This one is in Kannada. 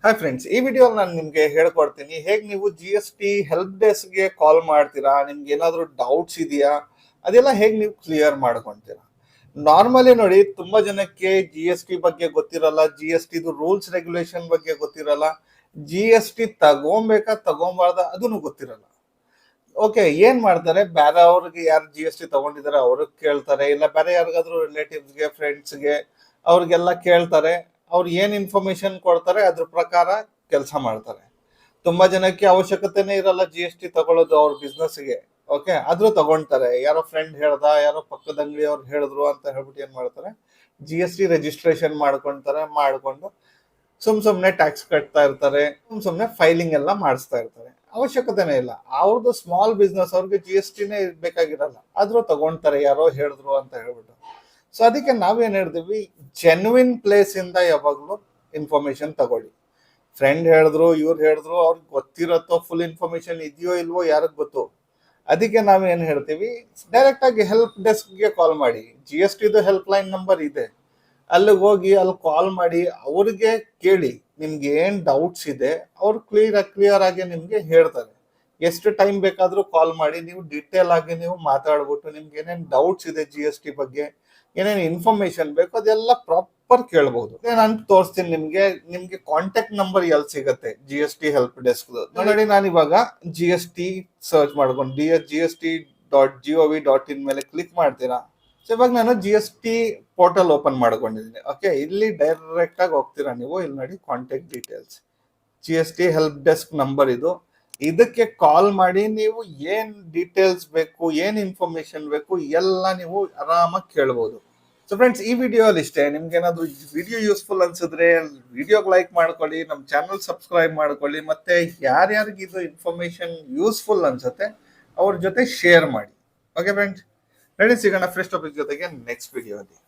ಹಾಯ್ ಫ್ರೆಂಡ್ಸ್, ಈ ವಿಡಿಯೋ ನಾನು ನಿಮ್ಗೆ ಹೇಳ್ಕೊಡ್ತೀನಿ ಹೇಗೆ ನೀವು GST ಹೆಲ್ಪ್ ಡೆಸ್ಕ್ಗೆ ಕಾಲ್ ಮಾಡ್ತೀರಾ. ನಿಮ್ಗೆ ಏನಾದರೂ ಡೌಟ್ಸ್ ಇದೆಯಾ, ಅದೆಲ್ಲ ಹೇಗೆ ನೀವು ಕ್ಲಿಯರ್ ಮಾಡ್ಕೊಳ್ತೀರಾ. ನಾರ್ಮಲಿ ನೋಡಿ, ತುಂಬಾ ಜನಕ್ಕೆ GST ಬಗ್ಗೆ ಗೊತ್ತಿರಲ್ಲ, GST ರೂಲ್ಸ್ ರೆಗ್ಯುಲೇಷನ್ ಬಗ್ಗೆ ಗೊತ್ತಿರಲ್ಲ, GST ತಗೊಂಬೇಕಾ ತಗೊಂಬಾರ್ದ ಅದನ್ನು ಗೊತ್ತಿರಲ್ಲ. ಓಕೆ, ಏನ್ ಮಾಡ್ತಾರೆ, ಬೇರೆ ಅವ್ರಿಗೆ ಯಾರು GST ತಗೊಂಡಿದ್ದಾರೆ ಅವ್ರಿಗೆ ಕೇಳ್ತಾರೆ, ಇಲ್ಲ ಬೇರೆ ಯಾರಿಗಾದ್ರೂ ರಿಲೇಟಿವ್ಸ್ಗೆ ಫ್ರೆಂಡ್ಸ್ಗೆ ಅವ್ರಿಗೆಲ್ಲ ಕೇಳ್ತಾರೆ. ಅವ್ರು ಏನ್ ಇನ್ಫಾರ್ಮೇಶನ್ ಕೊಡ್ತಾರೆ ಅದ್ರ ಪ್ರಕಾರ ಕೆಲಸ ಮಾಡ್ತಾರೆ. ತುಂಬಾ ಜನಕ್ಕೆ ಅವಶ್ಯಕತೆನೇ ಇರಲ್ಲ GST ತಗೊಳ್ಳೋದು ಅವ್ರ ಬಿಸ್ನೆಸ್ಗೆ. ಓಕೆ, ಆದ್ರೂ ತಗೊಂತಾರೆ. ಯಾರೋ ಫ್ರೆಂಡ್ ಹೇಳ್ದ, ಯಾರೋ ಪಕ್ಕದ ಅಂಗಡಿಯವ್ರು ಹೇಳಿದ್ರು ಅಂತ ಹೇಳ್ಬಿಟ್ಟು ಏನ್ ಮಾಡ್ತಾರೆ, GST ರಿಜಿಸ್ಟ್ರೇಷನ್ ಮಾಡ್ಕೊಂಡು ಸುಮ್ನೆ ಟ್ಯಾಕ್ಸ್ ಕಟ್ತಾ ಇರ್ತಾರೆ, ಸುಮ್ನೆ ಫೈಲಿಂಗ್ ಎಲ್ಲ ಮಾಡಿಸ್ತಾ ಇರ್ತಾರೆ. ಅವಶ್ಯಕತೆನೇ ಇಲ್ಲ. ಅವ್ರದ್ದು ಸ್ಮಾಲ್ ಬಿಸ್ನೆಸ್, ಅವ್ರಿಗೆ GSTನೇ ಬೇಕಾಗಿರಲ್ಲ, ಆದ್ರೂ ತಗೊಂತಾರೆ ಯಾರೋ ಹೇಳಿದ್ರು ಅಂತ ಹೇಳ್ಬಿಟ್ಟು. ಸೊ ಅದಕ್ಕೆ ನಾವೇನ್ ಹೇಳ್ತೀವಿ, ಜೆನ್ವಿನ್ ಪ್ಲೇಸ್ ಇಂದ ಯಾವಾಗ್ಲೂ ಇನ್ಫಾರ್ಮೇಶನ್ ತಗೊಳ್ಳಿ. ಫ್ರೆಂಡ್ ಹೇಳಿದ್ರು, ಇವ್ರು ಹೇಳಿದ್ರು, ಅವ್ರಿಗೆ ಗೊತ್ತಿರತ್ತೋ, ಫುಲ್ ಇನ್ಫಾರ್ಮೇಶನ್ ಇದೆಯೋ ಇಲ್ವೋ ಯಾರಿಗ್ ಗೊತ್ತು. ಅದಕ್ಕೆ ನಾವೇನ್ ಹೇಳ್ತೀವಿ, ಡೈರೆಕ್ಟ್ ಆಗಿ ಹೆಲ್ಪ್ ಡೆಸ್ಕ್ಗೆ ಕಾಲ್ ಮಾಡಿ. GST ಹೆಲ್ಪ್ ಲೈನ್ ನಂಬರ್ ಇದೆ, ಅಲ್ಲಿಗೆ ಹೋಗಿ ಅಲ್ಲಿ ಕಾಲ್ ಮಾಡಿ ಅವ್ರಿಗೆ ಕೇಳಿ ನಿಮ್ಗೆ ಏನ್ ಡೌಟ್ಸ್ ಇದೆ. ಅವ್ರು ಕ್ಲಿಯರ್ ಆಗಿ ನಿಮ್ಗೆ ಹೇಳ್ತಾರೆ. ಎಷ್ಟು ಟೈಮ್ ಬೇಕಾದ್ರೂ ಕಾಲ್ ಮಾಡಿ, ನೀವು ಡೀಟೇಲ್ ಆಗಿ ನೀವು ಮಾತಾಡ್ಬಿಟ್ಟು ನಿಮ್ಗೆ ಏನೇನ್ ಡೌಟ್ಸ್ ಇದೆ GST ಬಗ್ಗೆ, ಏನೇನ್ ಇನ್ಫಾರ್ಮೇಶನ್ ಬೇಕು ಅದೆಲ್ಲ ಪ್ರಾಪರ್ ಕೇಳ್ಬಹುದು. ನಾನು ತೋರಿಸ್ತೀನಿ ನಿಮ್ಗೆ ಕಾಂಟ್ಯಾಕ್ಟ್ ನಂಬರ್ ಎಲ್ಲಿ ಸಿಗತ್ತೆ GST ಹೆಲ್ಪ್ ಡೆಸ್ಕ್. ನೋಡಿ, ನಾನು ಇವಾಗ GST ಸರ್ಚ್ ಮಾಡ್ಕೊಂಡು GST.gov.in ಮೇಲೆ ಕ್ಲಿಕ್ ಮಾಡ್ತೀರಾ. ಸೊ ಇವಾಗ ನಾನು GST ಪೋರ್ಟಲ್ ಓಪನ್ ಮಾಡ್ಕೊಂಡಿದ್ದೀನಿ. ಓಕೆ, ಇಲ್ಲಿ ಡೈರೆಕ್ಟ್ ಆಗಿ ಹೋಗ್ತೀರಾ ನೀವು. ಇಲ್ಲಿ ನೋಡಿ, contact details, GST help desk number ಇದು. ಇದಕ್ಕೆ ಕಾಲ್ ಮಾಡಿ ನೀವು ಏನ್ ಡೀಟೇಲ್ಸ್ ಬೇಕು, ಏನ್ ಇನ್ಫಾರ್ಮೇಶನ್ ಬೇಕು ಎಲ್ಲ ನೀವು ಆರಾಮಾಗಿ ಕೇಳ್ಬೋದು. ಸೊ ಫ್ರೆಂಡ್ಸ್, ಈ ವಿಡಿಯೋ ಅಲ್ಲಿ ಇಷ್ಟೇ. ನಿಮ್ಗೆ ಏನಾದ್ರು ವಿಡಿಯೋ ಯೂಸ್ಫುಲ್ ಅನ್ಸಿದ್ರೆ ವಿಡಿಯೋಗೆ ಲೈಕ್ ಮಾಡ್ಕೊಳ್ಳಿ, ನಮ್ಮ ಚಾನಲ್ ಸಬ್ಸ್ಕ್ರೈಬ್ ಮಾಡ್ಕೊಳ್ಳಿ, ಮತ್ತೆ ಯಾರ್ಯಾರಿಗೆ ಇದು ಇನ್ಫಾರ್ಮೇಶನ್ ಯೂಸ್ಫುಲ್ ಅನ್ಸುತ್ತೆ ಅವ್ರ ಜೊತೆ ಶೇರ್ ಮಾಡಿ. ಓಕೆ ಫ್ರೆಂಡ್ಸ್, ಸಿಗೋಣ ಫ್ರೆಶ್ ಟಾಪಿಕ್ ಜೊತೆಗೆ ನೆಕ್ಸ್ಟ್ ವಿಡಿಯೋದಲ್ಲಿ.